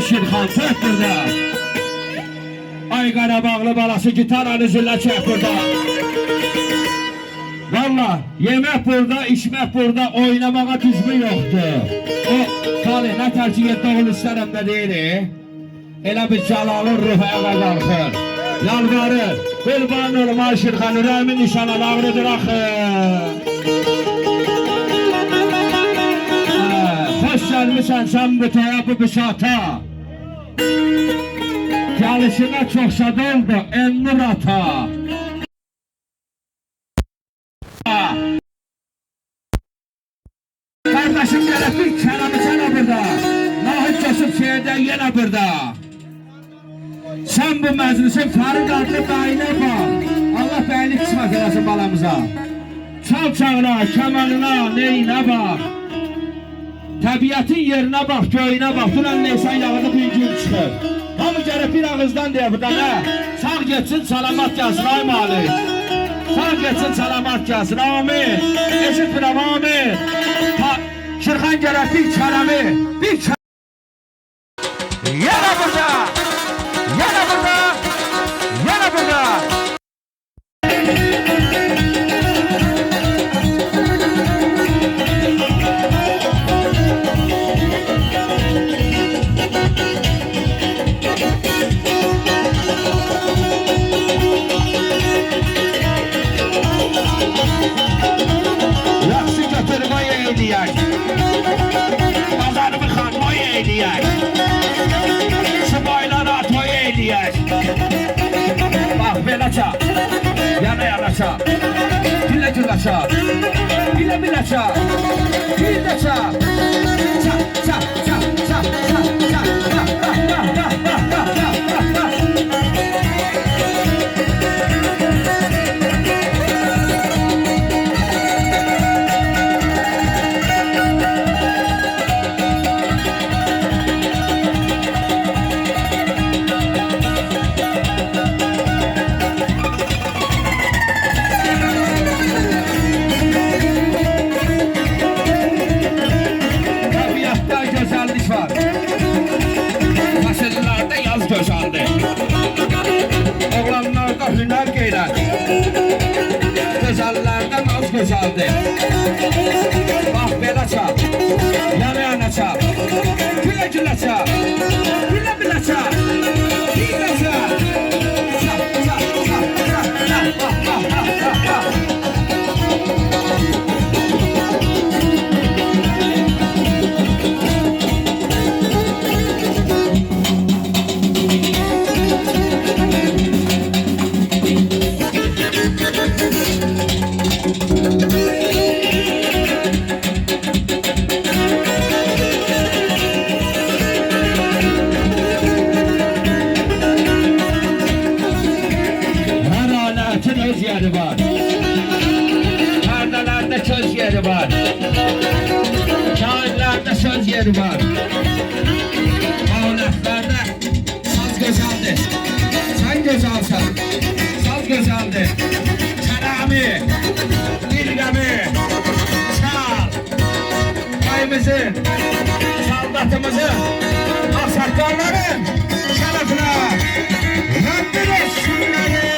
Şirxan tök burada. Ay Qarabağlı balası gitarını zillə çək burada. Valla yemək burada, içmək burada, oynamağa düzmü yoxdur. O Talih nə tərcih etdi oğul istərəmdə deyir. Elə bir Cəlalın ruhu əvə qalxır. Yalvarır, qurban olum ay Şirxan, ürəyimin nişanı ağrıdır axı. Xoş gəlmişsən sən bu toya, bu bisata. Gəlişinə çox şad oldu Ennur ata. Kardeşim gəlib bir kələmi sənə burada. Nahid Cəsib şehirdən yenə burada. Sən bu məclisin Farid adlı bəyinə bax. Allah bəylik qismət eləsin balamıza. Çal çağına, kəmanına, neyinə bax. Təbiətin yerinə bax, göyünə bax. Duran neysən yağını bir gün çıxır. Hamı gəlib bir ağızdan deyə burada nə? Sağ geçsin, salamat gəlsin ay Malik. Sağ geçsin, salamat gəlsin, amin. Eşit bir amin. Şirxan gəlib bir kələmi, bir kələmi. Yana burada, yana burada, yana burada. Yaxşı götürməyə eləyək. Bazarımı xanmaya eləyək. Şu baylara toya eləyək. Bax, belə çap. Yana yana çap. Gülə gülə çap. Bilə bilə çap. Bir də çap. Çap, çap, çap, çap, çap, çap. Oğlanlarda hüner geyrət. Gözəllərdən az gözəldir. Bax belə çap. Yana yana çap. Gülə gülə çap. Bilə bilə çap. Bir də çap. Çap, çap, çap, çap, çap. Öz yeri var. Perdelerde söz yeri var. Şairlerde söz yeri var. Ağleflerde saz güzeldir. Sen güzelsen. Saz güzeldir. Kerami, dilgemi, çal. Kayımızın, saldatımızın, asaklarların şerefine. Rabbim etsinleri.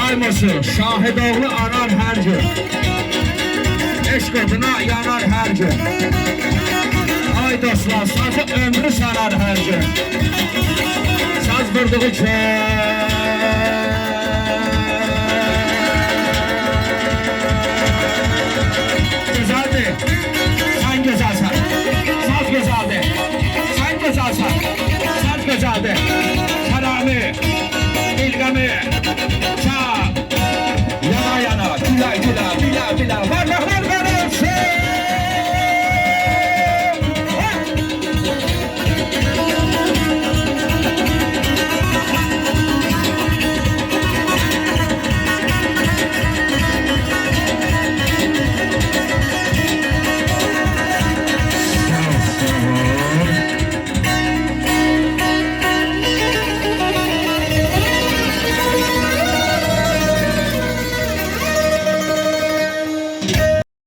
Ayması Şahidoğlu arar her gün. Eşq adına yanar her gün. Ay dostlar, sazı ömrü sarar her gün. Saz vurduğu kör